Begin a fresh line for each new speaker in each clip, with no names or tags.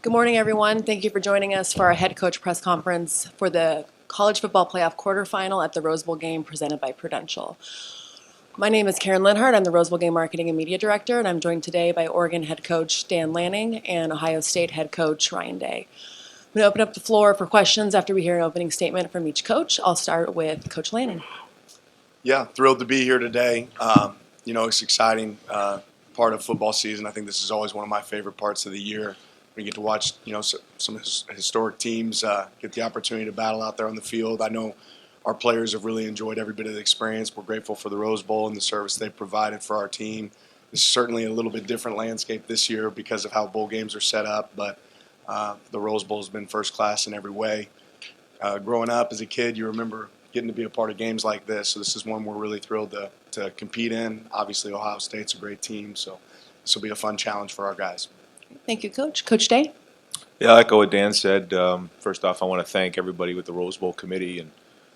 Good morning, everyone. Thank you for joining us for our head coach press conference for the College Football Playoff quarterfinal at the Rose Bowl game presented by Prudential. My name is Karen Linhart. I'm the Rose Bowl game marketing and media director, and I'm joined today by Oregon head coach Dan Lanning and Ohio State head coach Ryan Day. I'm going to open up the floor for questions after we hear an opening statement from each coach. I'll start with Coach Lanning.
Yeah, thrilled to be here today. It's exciting part of football season. I think this is always one of my favorite parts of the year. We get to watch, some historic teams get the opportunity to battle out there on the field. I know our players have really enjoyed every bit of the experience. We're grateful for the Rose Bowl and the service they've provided for our team. This is certainly a little bit different landscape this year because of how bowl games are set up, but the Rose Bowl has been first class in every way. Growing up as a kid, you remember getting to be a part of games like this, so this is one we're really thrilled to compete in. Obviously, Ohio State's a great team, so this will be a fun challenge for our guys.
Thank you, Coach. Coach Day?
Yeah, I echo what Dan said. First off, I want to thank everybody with the Rose Bowl committee, and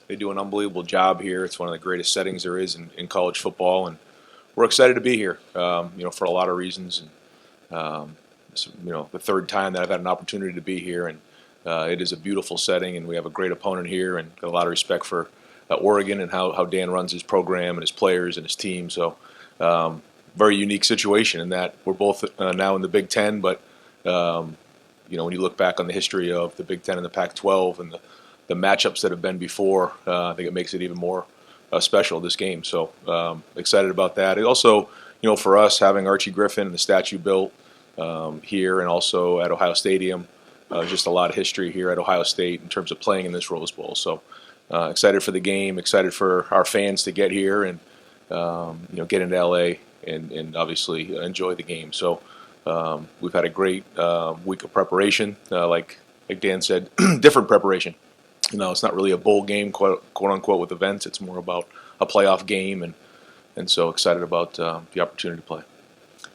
they do an unbelievable job here. It's one of the greatest settings there is in college football, and we're excited to be here, for a lot of reasons. And, the third time that I've had an opportunity to be here, and it is a beautiful setting, and we have a great opponent here, and got a lot of respect for Oregon and how Dan runs his program and his players and his team. So, very unique situation in that we're both now in the Big Ten, but when you look back on the history of the Big Ten and the Pac-12 and the matchups that have been before, I think it makes it even more special, this game. So excited about that. It also, for us, having Archie Griffin and the statue built here and also at Ohio Stadium, just a lot of history here at Ohio State in terms of playing in this Rose Bowl. So excited for the game, excited for our fans to get here and, get into L.A. and obviously enjoy the game. So we've had a great week of preparation, like Dan said, different preparation. It's not really a bowl game, quote unquote, with events. It's more about a playoff game, and so excited about the opportunity to play.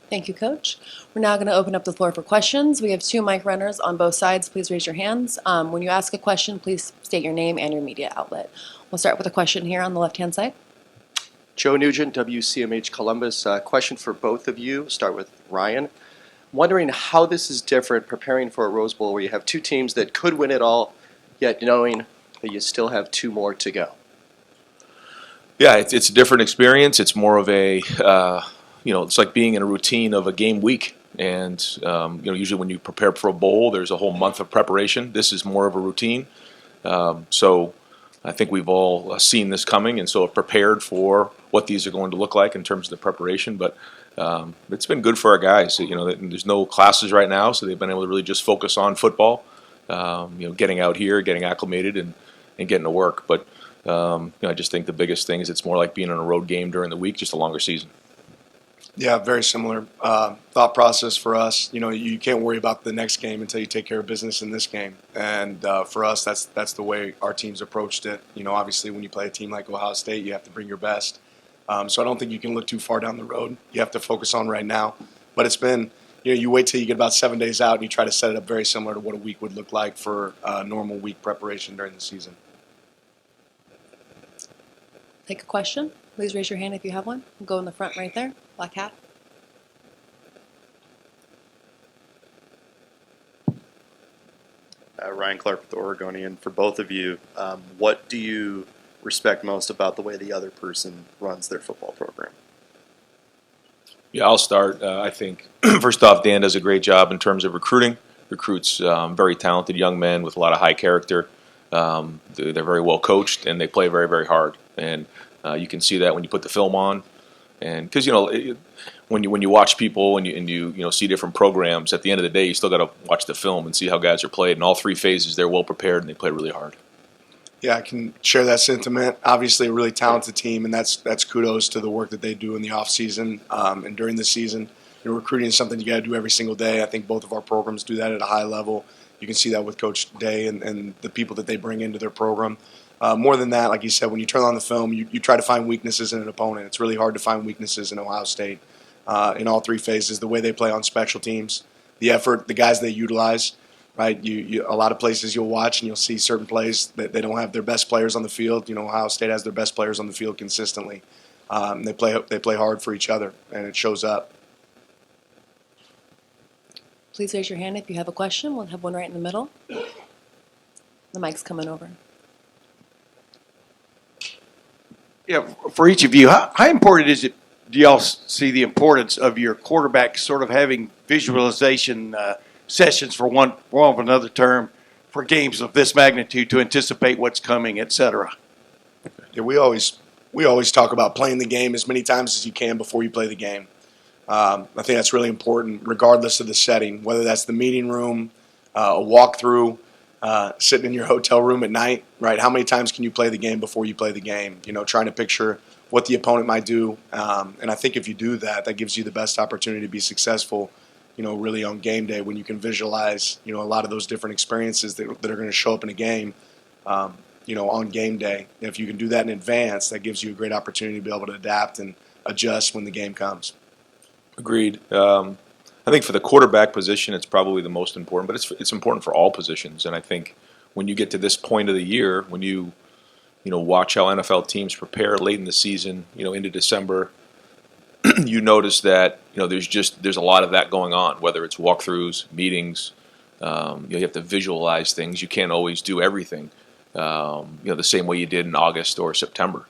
Thank you, Coach. We're now going to open up the floor for questions. We have 2 mic runners on both sides. Please raise your hands. When you ask a question, please state your name and your media outlet. We'll start with a question here on the left-hand side.
Joe Nugent, WCMH Columbus. Question for both of you. Start with Ryan. Wondering how this is different preparing for a Rose Bowl where you have 2 teams that could win it all, yet knowing that you still have 2 more to go.
Yeah, it's a different experience. It's more of a, it's like being in a routine of a game week. And, usually when you prepare for a bowl, there's a whole month of preparation. This is more of a routine. So I think we've all seen this coming and so have prepared for what these are going to look like in terms of the preparation. But it's been good for our guys. There's no classes right now, so they've been able to really just focus on football, getting out here, getting acclimated, and getting to work. But I just think the biggest thing is it's more like being on a road game during the week, just a longer season.
Yeah, very similar thought process for us. You can't worry about the next game until you take care of business in this game. And for us, that's the way our teams approached it. Obviously, when you play a team like Ohio State, you have to bring your best. So I don't think you can look too far down the road. You have to focus on right now. But it's been, you wait till you get about 7 days out and you try to set it up very similar to what a week would look like for a normal week preparation during the season.
Take a question. Please raise your hand if you have one. We'll go in the front right there. Black hat.
Ryan Clark with the Oregonian. For both of you, what do you respect most about the way the other person runs their football program?
Yeah, I'll start. I think, first off, Dan does a great job in terms of recruiting. Recruits very talented young men with a lot of high character. They're very well coached, and they play very, very hard. And you can see that when you put the film on. And because, when you watch people and you see different programs, at the end of the day, you still got to watch the film and see how guys are played. In all 3 phases, they're well prepared, and they play really hard.
Yeah, I can share that sentiment. Obviously, a really talented team, and that's kudos to the work that they do in the off season and during the season. Recruiting is something you got to do every single day. I think both of our programs do that at a high level. You can see that with Coach Day and the people that they bring into their program. More than that, like you said, when you turn on the film, you try to find weaknesses in an opponent. It's really hard to find weaknesses in Ohio State in all 3 phases. The way they play on special teams, the effort, the guys they utilize. Right, a lot of places you'll watch and you'll see certain plays that they don't have their best players on the field. Ohio State has their best players on the field consistently. They play hard for each other, and it shows up.
Please raise your hand if you have a question. We'll have one right in the middle. The mic's coming over.
Yeah, for each of you, how important is it, do y'all see the importance of your quarterback sort of having visualization sessions, for one of another term, for games of this magnitude to anticipate what's coming, et cetera?
Yeah, we always talk about playing the game as many times as you can before you play the game. I think that's really important, regardless of the setting, whether that's the meeting room, a walkthrough, sitting in your hotel room at night, right? How many times can you play the game before you play the game? You know, trying to picture what the opponent might do. And I think if you do that, that gives you the best opportunity to be successful, you know, really on game day when you can visualize, you know, a lot of those different experiences that are going to show up in a game, you know, on game day. And if you can do that in advance, that gives you a great opportunity to be able to adapt and adjust when the game comes.
Agreed. I think for the quarterback position, it's probably the most important, but it's important for all positions. And I think when you get to this point of the year, when you watch how NFL teams prepare late in the season, you know, into December, you notice that there's a lot of that going on. Whether it's walkthroughs, meetings, you have to visualize things. You can't always do everything, the same way you did in August or September.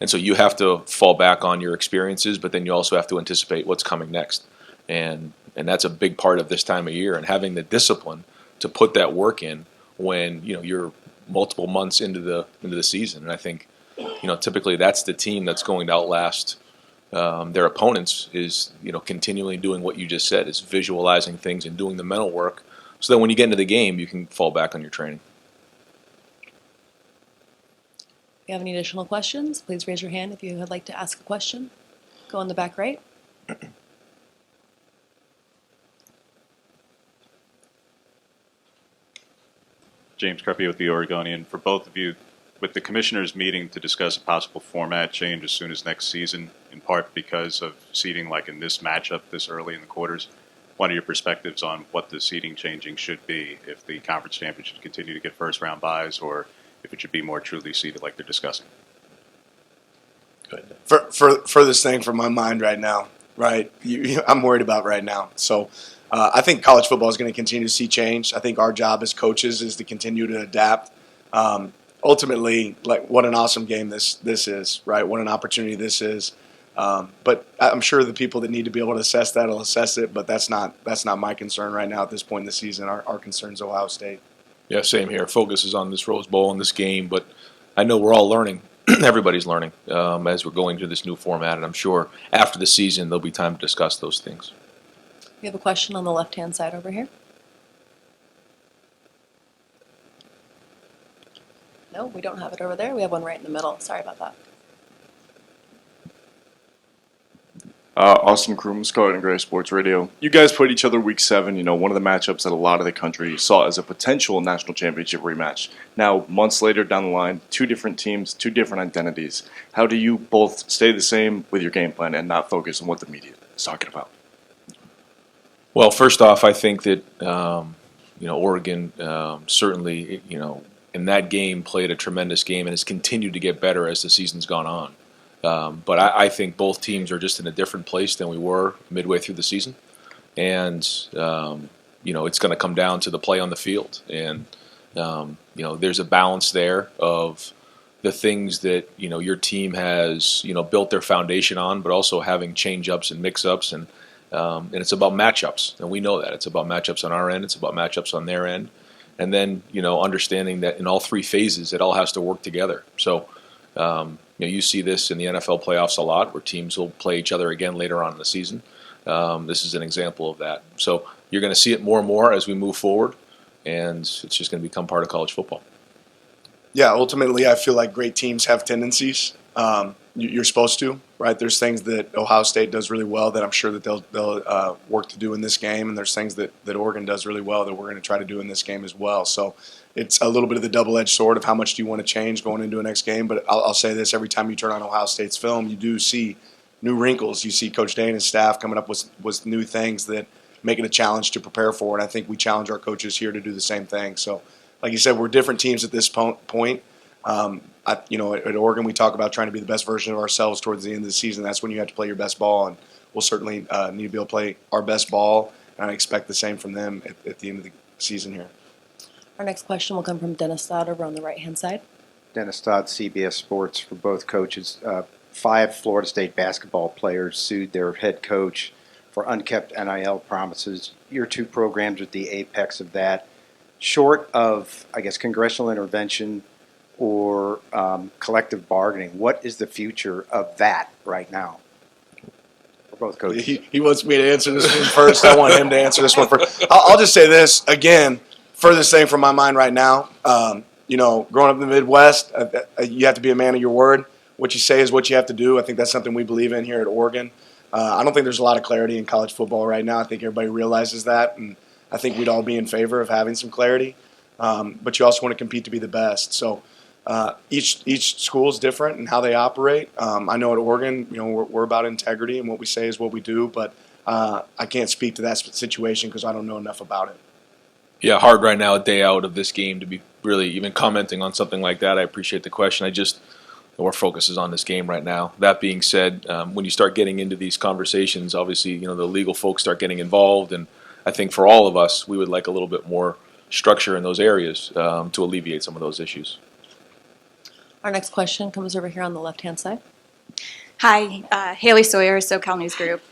And so you have to fall back on your experiences, but then you also have to anticipate what's coming next. And that's a big part of this time of year, and having the discipline to put that work in when you're multiple months into the season. And I think typically that's the team that's going to outlast their opponents, is continually doing what you just said, is visualizing things and doing the mental work, so that when you get into the game you can fall back on your training.
If you have any additional questions, please raise your hand if you would like to ask a question. Go in the back right.
James Creppy with the Oregonian. For both of you, with the commissioners meeting to discuss a possible format change as soon as next season, in part because of seeding like in this matchup this early in the quarters, what are your perspectives on what the seeding changing should be, if the conference champions should continue to get first round buys, or if it should be more truly seeded like they're discussing?
Go ahead. Furthest thing from my mind right now, right? I'm worried about right now. So I think college football is going to continue to see change. I think our job as coaches is to continue to adapt. Ultimately, like, what an awesome game this is, right? What an opportunity this is. But I'm sure the people that need to be able to assess that will assess it. But that's not my concern right now at this point in the season. Our concern is Ohio State.
Yeah, same here. Focus is on this Rose Bowl and this game, but I know we're all learning. Everybody's learning as we're going through this new format, and I'm sure after the season there'll be time to discuss those things.
We have a question on the left-hand side over here. No, we don't have it over there. We have one right in the middle. Sorry about that.
Austin Kroom, Scarlet and Gray Sports Radio. You guys played each other week 7, one of the matchups that a lot of the country saw as a potential national championship rematch. Now, months later down the line, two different teams, two different identities. How do you both stay the same with your game plan and not focus on what the media is talking about?
Well, first off, I think that Oregon certainly in that game played a tremendous game and has continued to get better as the season's gone on. But I think both teams are just in a different place than we were midway through the season, and it's going to come down to the play on the field. And there's a balance there of the things that your team has built their foundation on, but also having change-ups and mix-ups, and it's about matchups, and we know that it's about matchups on our end, it's about matchups on their end, and then understanding that in all three phases it all has to work together. So. You see this in the NFL playoffs a lot, where teams will play each other again later on in the season. This is an example of that. So you're going to see it more and more as we move forward, and it's just going to become part of college football.
Yeah, ultimately, I feel like great teams have tendencies. You're supposed to, right? There's things that Ohio State does really well that I'm sure that they'll work to do in this game, and there's things that Oregon does really well that we're going to try to do in this game as well. So it's a little bit of the double-edged sword of how much do you want to change going into a next game. But I'll say this, every time you turn on Ohio State's film, you do see new wrinkles. You see Coach Day and his staff coming up with new things that make it a challenge to prepare for, and I think we challenge our coaches here to do the same thing. So like you said, we're different teams at this point. At Oregon, we talk about trying to be the best version of ourselves towards the end of the season. That's when you have to play your best ball, and we'll certainly need to be able to play our best ball and I expect the same from them at the end of the season here.
Our next question will come from Dennis Dodd over on the right-hand side.
Dennis Dodd, CBS Sports, for both coaches. 5 Florida State basketball players sued their head coach for unkept NIL promises. Your 2 programs are at the apex of that. Short of, I guess, congressional intervention or collective bargaining, what is the future of that right now for both coaches?
He wants me to answer this one first. I want him to answer this one first. I'll just say this again. Furthest thing from my mind right now. Growing up in the Midwest, you have to be a man of your word. What you say is what you have to do. I think that's something we believe in here at Oregon. I don't think there's a lot of clarity in college football right now. I think everybody realizes that, and I think we'd all be in favor of having some clarity. But you also want to compete to be the best. So each school is different in how they operate. I know at Oregon, we're about integrity, and what we say is what we do. But I can't speak to that situation because I don't know enough about it.
Yeah, hard right now, a day out of this game, to be really even commenting on something like that. I appreciate the question. Our focus is on this game right now. That being said, when you start getting into these conversations, obviously, the legal folks start getting involved, and I think for all of us, we would like a little bit more structure in those areas to alleviate some of those issues.
Our next question comes over here on the left-hand side.
Hi, Haley Sawyer, SoCal News Group.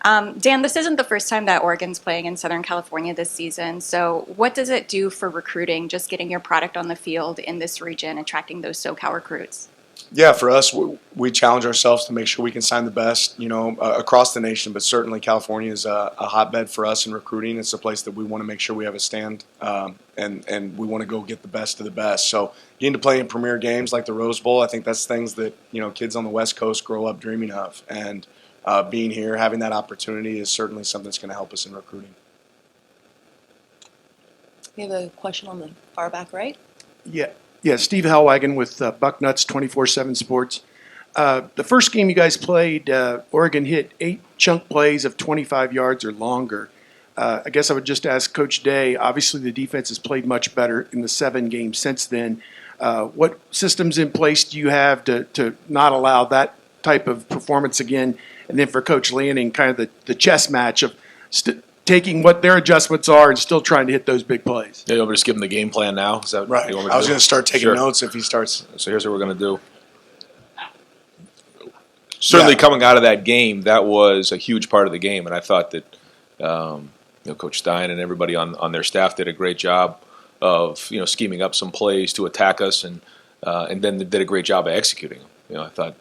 Dan, this isn't the first time that Oregon's playing in Southern California this season. So what does it do for recruiting, just getting your product on the field in this region, attracting those SoCal recruits?
Yeah, for us, we challenge ourselves to make sure we can sign the best, across the nation. But certainly California is a hotbed for us in recruiting. It's a place that we want to make sure we have a stand, and we want to go get the best of the best. So getting to play in premier games like the Rose Bowl, I think that's things that, kids on the West Coast grow up dreaming of. And being here, having that opportunity is certainly something that's going to help us in recruiting.
We have a question on the far back right.
Yeah, Steve Hellwagon with Bucknuts 24/7 Sports. The first game you guys played, Oregon hit 8 chunk plays of 25 yards or longer. I guess I would just ask Coach Day, obviously the defense has played much better in the 7 games since then. What systems in place do you have to not allow that type of performance again? And then for Coach Lanning, kind of the chess match of taking what their adjustments are and still trying to hit those big plays.
Yeah, you want me to just give him the game plan now? Is that
Right.
what you want me
I was
do?
going to start taking
Sure.
notes if he starts.
So here's what we're going to do. Certainly coming out of that game, that was a huge part of the game, and I thought that Coach Stein and everybody on their staff did a great job of scheming up some plays to attack us, and then did a great job of executing them. I thought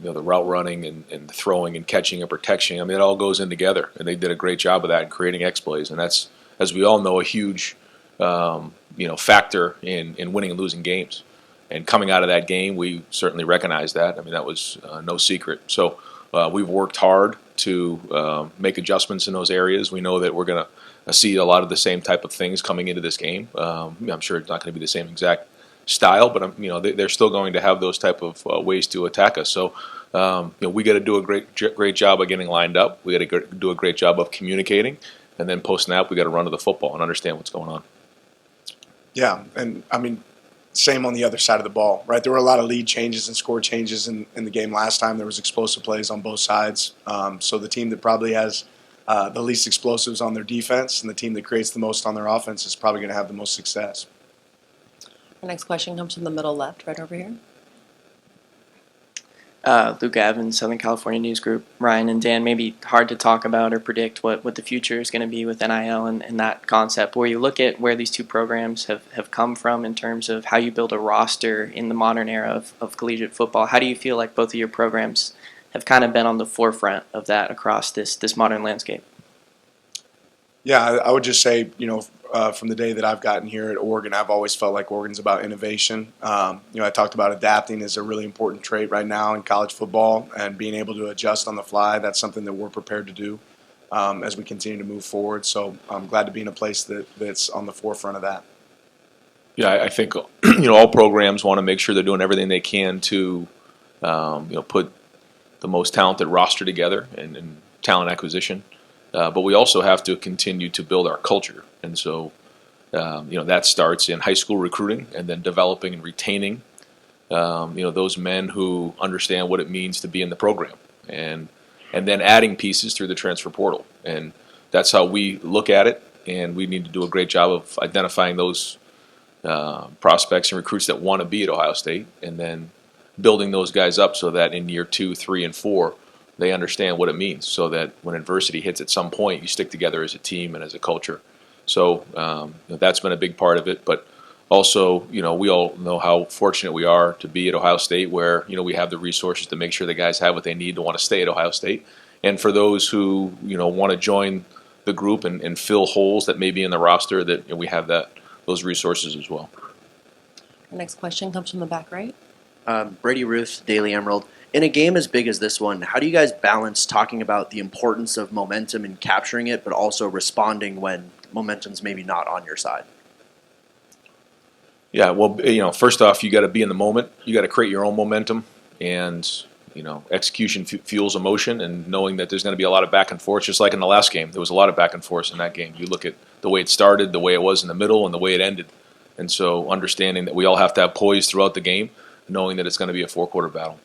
the route running and the throwing and catching and protection, it all goes in together, and they did a great job of that in creating X plays, and that's, as we all know, a huge factor in winning and losing games. And coming out of that game, we certainly recognize that. That was no secret. So we've worked hard to make adjustments in those areas. We know that we're going to see a lot of the same type of things coming into this game. I'm sure it's not going to be the same exact style, but they're still going to have those type of ways to attack us. So we got to do a great job of getting lined up. We got to do a great job of communicating, and then post snap, we got to run to the football and understand what's going on.
Yeah, and same on the other side of the ball, right? There were a lot of lead changes and score changes in the game last time. There was explosive plays on both sides. So the team that probably has the least explosives on their defense and the team that creates the most on their offense is probably going to have the most success.
Our next question comes from the middle left, right over here.
Luke Evans, Southern California News Group. Ryan and Dan, maybe hard to talk about or predict what the future is going to be with NIL and that concept. Where you look at where these two programs have come from in terms of how you build a roster in the modern era of collegiate football, how do you feel like both of your programs have kind of been on the forefront of that across this modern landscape?
Yeah, I would just say, from the day that I've gotten here at Oregon, I've always felt like Oregon's about innovation. I talked about adapting is a really important trait right now in college football, and being able to adjust on the fly. That's something that we're prepared to do as we continue to move forward. So I'm glad to be in a place that's on the forefront of that.
Yeah, I think all programs want to make sure they're doing everything they can to put the most talented roster together and talent acquisition. But we also have to continue to build our culture. And so, that starts in high school recruiting and then developing and retaining, those men who understand what it means to be in the program. And then adding pieces through the transfer portal. And that's how we look at it, and we need to do a great job of identifying those prospects and recruits that want to be at Ohio State, and then building those guys up so that in year 2, 3, and 4, they understand what it means, so that when adversity hits at some point, you stick together as a team and as a culture. So that's been a big part of it. But also, we all know how fortunate we are to be at Ohio State, where we have the resources to make sure the guys have what they need to want to stay at Ohio State. And for those who want to join the group and fill holes that may be in the roster, that we have those resources as well.
Our next question comes from the back right.
Brady Ruth, Daily Emerald. In a game as big as this one, how do you guys balance talking about the importance of momentum and capturing it, but also responding when momentum's maybe not on your side?
Yeah, well, first off, you got to be in the moment. You got to create your own momentum, and execution fuels emotion. And knowing that there's going to be a lot of back and forth, just like in the last game, there was a lot of back and forth in that game. You look at the way it started, the way it was in the middle, and the way it ended. And so, understanding that we all have to have poise throughout the game, knowing that it's going to be a 4-quarter battle.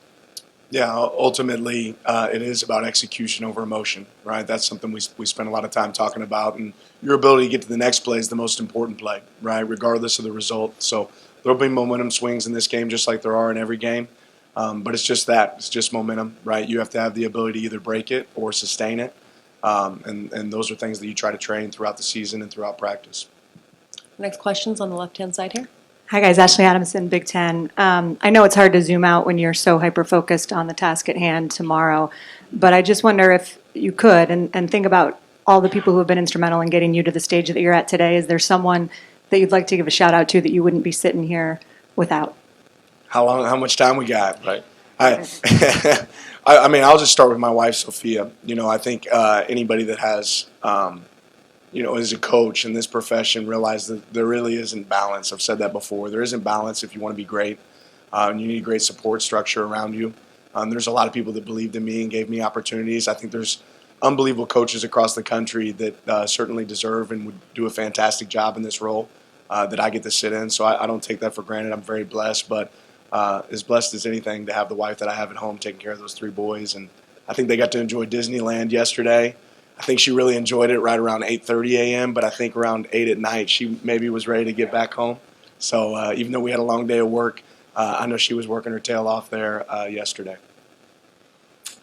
Yeah, ultimately, it is about execution over emotion, right? That's something we spend a lot of time talking about, and your ability to get to the next play is the most important play, right, regardless of the result. So there'll be momentum swings in this game just like there are in every game, but it's just that. It's just momentum, right? You have to have the ability to either break it or sustain it, and those are things that you try to train throughout the season and throughout practice.
Next question's on the left-hand side here.
Hi guys, Ashley Adamson, Big Ten. I know it's hard to zoom out when you're so hyper-focused on the task at hand tomorrow, but I just wonder if you could, and think about all the people who have been instrumental in getting you to the stage that you're at today. Is there someone that you'd like to give a shout out to that you wouldn't be sitting here without?
How much time we got?
Right.
I mean, I'll just start with my wife, Sophia. I think anybody that has as a coach in this profession, realize that there really isn't balance. I've said that before. There isn't balance if you want to be great. You need a great support structure around you. There's a lot of people that believed in me and gave me opportunities. I think there's unbelievable coaches across the country that certainly deserve and would do a fantastic job in this role that I get to sit in. So I don't take that for granted. I'm very blessed, but as blessed as anything to have the wife that I have at home taking care of those 3 boys. And I think they got to enjoy Disneyland yesterday. I think she really enjoyed it right around 8:30 a.m., but I think around 8 at night she maybe was ready to get back home. So even though we had a long day of work, I know she was working her tail off there yesterday.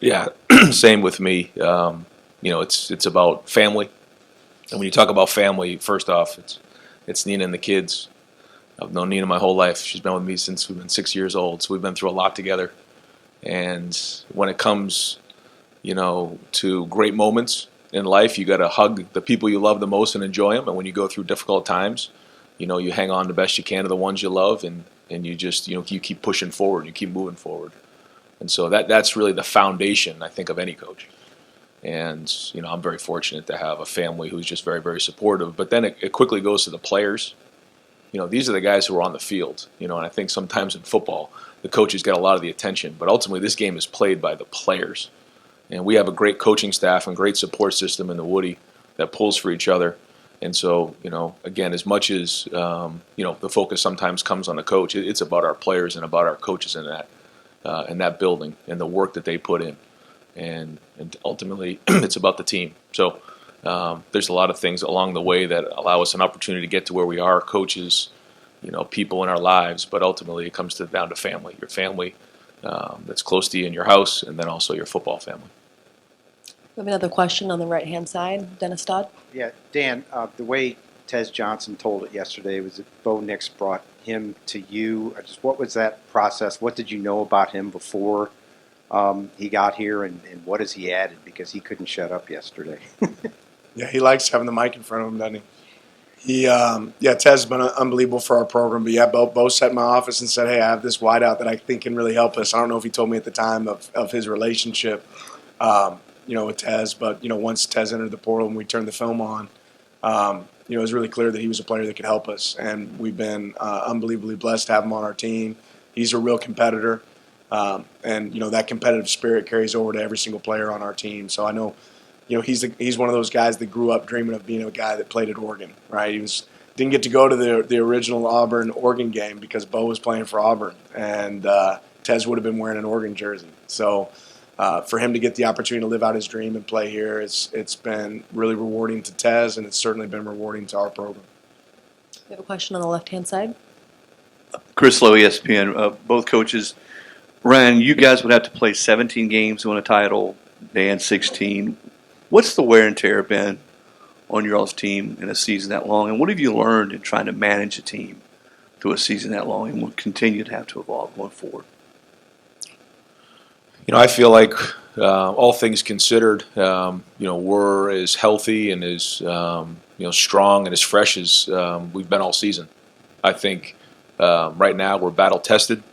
Yeah, same with me. It's about family. And when you talk about family, first off, it's Nina and the kids. I've known Nina my whole life. She's been with me since we've been 6 years old, so we've been through a lot together. And when it comes, to great moments in life, you got to hug the people you love the most and enjoy them. And when you go through difficult times, you hang on the best you can to the ones you love, and you just, you keep pushing forward, you keep moving forward. And so that's really the foundation, I think, of any coach. And, I'm very fortunate to have a family who's just very, very supportive. But then it quickly goes to the players. These are the guys who are on the field, and I think sometimes in football, the coaches get a lot of the attention. But ultimately, this game is played by the players. And we have a great coaching staff and great support system in the Woody that pulls for each other. And so, again, as much as, the focus sometimes comes on the coach, it's about our players and about our coaches in that building and the work that they put in. And ultimately, it's about the team. So there's a lot of things along the way that allow us an opportunity to get to where we are, coaches, people in our lives. But ultimately, it comes down to family, your family that's close to you in your house, and then also your football family.
We have another question on the right-hand side. Dennis Dodd.
Yeah, Dan, the way Tez Johnson told it yesterday was that Bo Nix brought him to you. What was that process? What did you know about him before he got here, and what has he added? Because he couldn't shut up yesterday.
Yeah, he likes having the mic in front of him, doesn't he? Tez has been unbelievable for our program. But yeah, Bo sat in my office and said, hey, I have this wideout that I think can really help us. I don't know if he told me at the time of his relationship, with Tez. But, once Tez entered the portal and we turned the film on, it was really clear that he was a player that could help us. And we've been unbelievably blessed to have him on our team. He's a real competitor. And that competitive spirit carries over to every single player on our team. So I know, he's one of those guys that grew up dreaming of being a guy that played at Oregon, right? Didn't get to go to the original Auburn-Oregon game because Bo was playing for Auburn, and Tez would have been wearing an Oregon jersey. So for him to get the opportunity to live out his dream and play here, it's been really rewarding to Tez, and it's certainly been rewarding to our program.
We have a question on the left-hand side.
Chris Lowe, ESPN. Both coaches. Ryan, you guys would have to play 17 games to win a title, Dan 16. What's the wear and tear been on your all's team in a season that long, and what have you learned in trying to manage a team through a season that long, and will continue to have to evolve going forward?
I feel like all things considered, we're as healthy and as strong and as fresh as we've been all season. I think right now we're battle tested.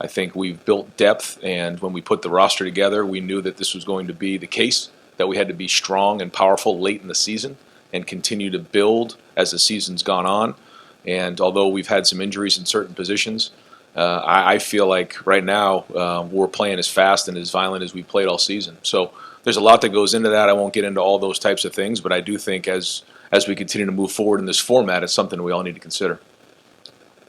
I think we've built depth, and when we put the roster together, we knew that this was going to be the case, that we had to be strong and powerful late in the season and continue to build as the season's gone on. And although we've had some injuries in certain positions, I feel like right now we're playing as fast and as violent as we played all season. So there's a lot that goes into that. I won't get into all those types of things, but I do think as we continue to move forward in this format, it's something we all need to consider.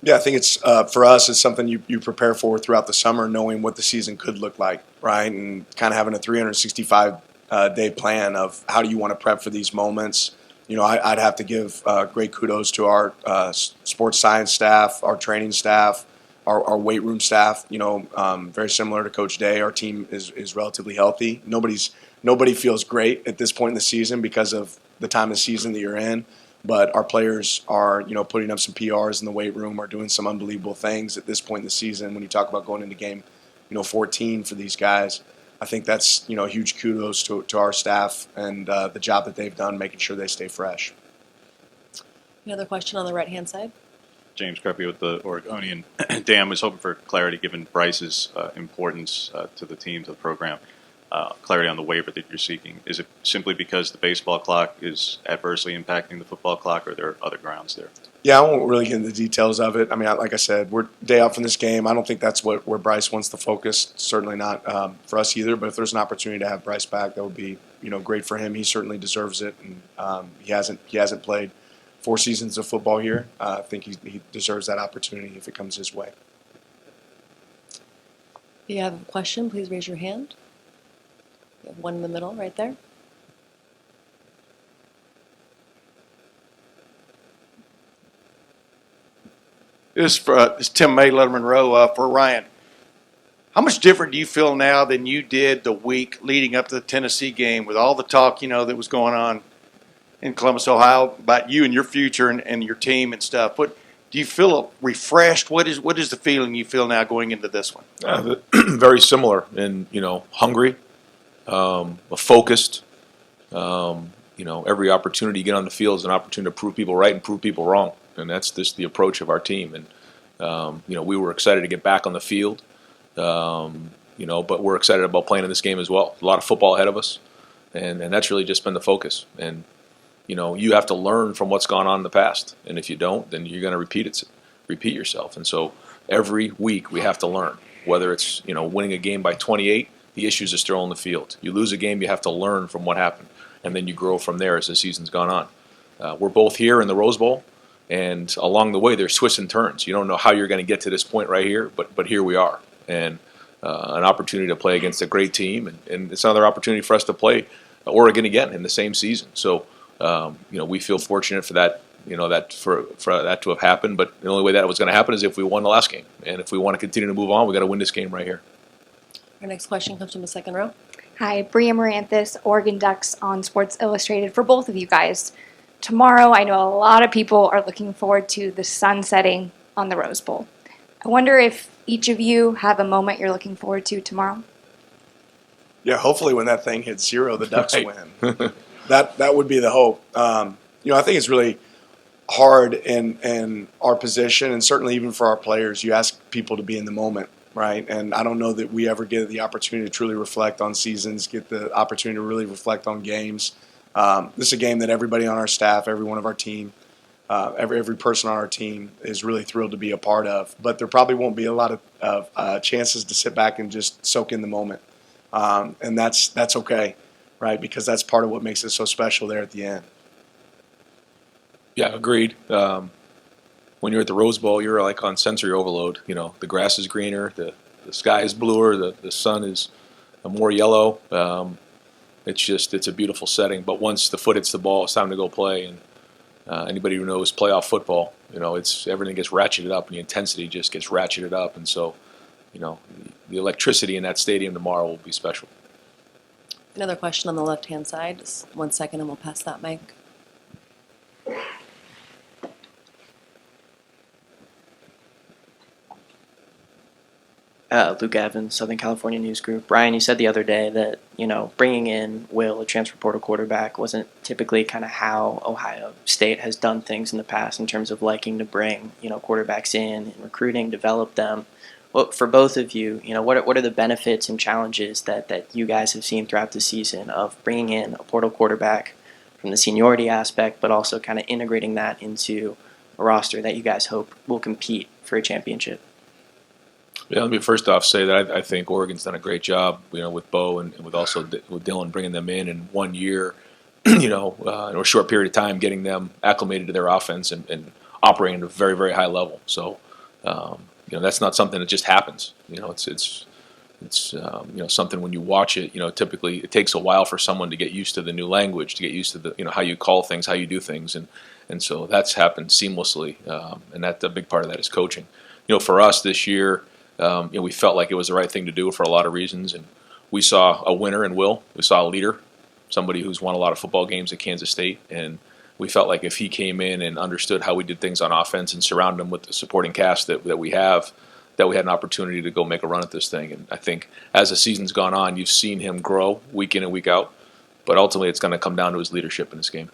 Yeah, I think it's for us, it's something you prepare for throughout the summer, knowing what the season could look like, right? And kind of having a 365-day plan of how do you want to prep for these moments. I'd have to give great kudos to our sports science staff, our training staff, our weight room staff. Very similar to Coach Day, our team is relatively healthy. Nobody feels great at this point in the season because of the time of the season that you're in. But our players are, putting up some PRs in the weight room, are doing some unbelievable things at this point in the season. When you talk about going into game, 14 for these guys, I think that's, huge kudos to our staff and the job that they've done, making sure they stay fresh.
Another question on the right-hand side.
James Crepey with the Oregonian. Dan, was hoping for clarity given Bryce's importance to the team, to the program. Clarity on the waiver that you're seeking. Is it simply because the baseball clock is adversely impacting the football clock, or are there other grounds there?
Yeah, I won't really get into the details of it. I mean, like I said, we're day out from this game. I don't think that's where Bryce wants to focus. Certainly not for us either. But if there's an opportunity to have Bryce back, that would be great for him. He certainly deserves it, and he hasn't played 4 seasons of football here. I think he deserves that opportunity if it comes his way.
If you have a question, please raise your hand. We have one in the middle right there.
This is Tim May, Letterman Row, for Ryan. How much different do you feel now than you did the week leading up to the Tennessee game with all the talk, that was going on in Columbus, Ohio about you and your future and your team and stuff? What do you feel refreshed? What is the feeling you feel now going into this one?
Very similar, and hungry, focused. Every opportunity you get on the field is an opportunity to prove people right and prove people wrong, and that's just the approach of our team. And we were excited to get back on the field, but we're excited about playing in this game as well. A lot of football ahead of us, and that's really just been the focus. And you have to learn from what's gone on in the past, and if you don't, then you're going to repeat yourself. And so every week we have to learn, whether it's winning a game by 28. The issues are still on the field. You lose a game, you have to learn from what happened, and then you grow from there as the season's gone on. We're both here in the Rose Bowl, and along the way there's twists and turns. You don't know how you're going to get to this point right here, but here we are, and an opportunity to play against a great team, and it's another opportunity for us to play Oregon again in the same season. So we feel fortunate for that. For that to have happened, but the only way that was going to happen is if we won the last game, and if we want to continue to move on, we got to win this game right here.
Our next question comes from the second row.
Hi, Bria Maranthus, Oregon Ducks on Sports Illustrated. For both of you guys, tomorrow I know a lot of people are looking forward to the sun setting on the Rose Bowl. I wonder if each of you have a moment you're looking forward to tomorrow?
Yeah, hopefully when that thing hits 0, the Ducks win. That would be the hope. I think it's really hard in our position, and certainly even for our players. You ask people to be in the moment, right? And I don't know that we ever get the opportunity to truly reflect on seasons, get the opportunity to really reflect on games. This is a game that everybody on our staff, every one of our team, every person on our team is really thrilled to be a part of. But there probably won't be a lot of chances to sit back and just soak in the moment. And that's okay, right? Because that's part of what makes it so special there at the end.
Yeah, agreed. When you're at the Rose Bowl, you're like on sensory overload. The grass is greener, the sky is bluer, the sun is more yellow. It's a beautiful setting. But once the foot hits the ball, it's time to go play. And anybody who knows playoff football, it's everything gets ratcheted up, and the intensity just gets ratcheted up. And so, the electricity in that stadium tomorrow will be special.
Another question on the left-hand side. Just 1 second, and we'll pass that mic.
Luke Evans, Southern California News Group. Brian, you said the other day that, bringing in Will, a transfer portal quarterback, wasn't typically kind of how Ohio State has done things in the past in terms of liking to bring, quarterbacks in and recruiting, develop them. Well, for both of you, what are the benefits and challenges that you guys have seen throughout the season of bringing in a portal quarterback from the seniority aspect, but also kind of integrating that into a roster that you guys hope will compete for a championship?
Yeah, let me first off say that I think Oregon's done a great job, with Bo and with with Dylan bringing them in 1 year, in a short period of time, getting them acclimated to their offense and operating at a very, very high level. So, that's not something that just happens. It's something when you watch it, typically it takes a while for someone to get used to the new language, to get used to the, how you call things, how you do things, and so that's happened seamlessly, and that a big part of that is coaching. For us this year. We felt like it was the right thing to do for a lot of reasons, and we saw a winner in Will. We saw a leader, somebody who's won a lot of football games at Kansas State, and we felt like if he came in and understood how we did things on offense and surrounded him with the supporting cast that we have, that we had an opportunity to go make a run at this thing. And I think as the season's gone on, you've seen him grow week in and week out, but ultimately it's going to come down to his leadership in this game.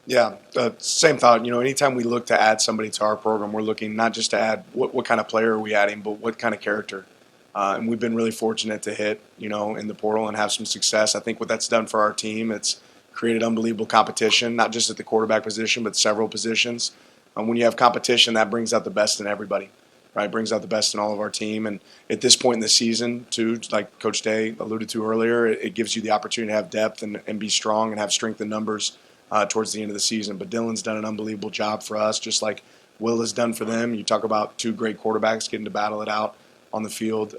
Yeah, same thought. Anytime we look to add somebody to our program, we're looking not just to add what kind of player are we adding, but what kind of character. And we've been really fortunate to hit, in the portal and have some success. I think what that's done for our team, it's created unbelievable competition, not just at the quarterback position, but several positions. When you have competition, that brings out the best in everybody, right? Brings out the best in all of our team. And at this point in the season, too, like Coach Day alluded to earlier, it gives you the opportunity to have depth and be strong and have strength in numbers towards the end of the season. But Dylan's done an unbelievable job for us, just like Will has done for them. You talk about two great quarterbacks getting to battle it out on the field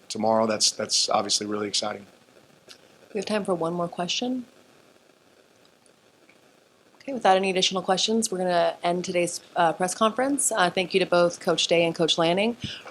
tomorrow. That's obviously really exciting.
We have time for one more question. Okay, without any additional questions, we're going to end today's press conference. Thank you to both Coach Day and Coach Lanning.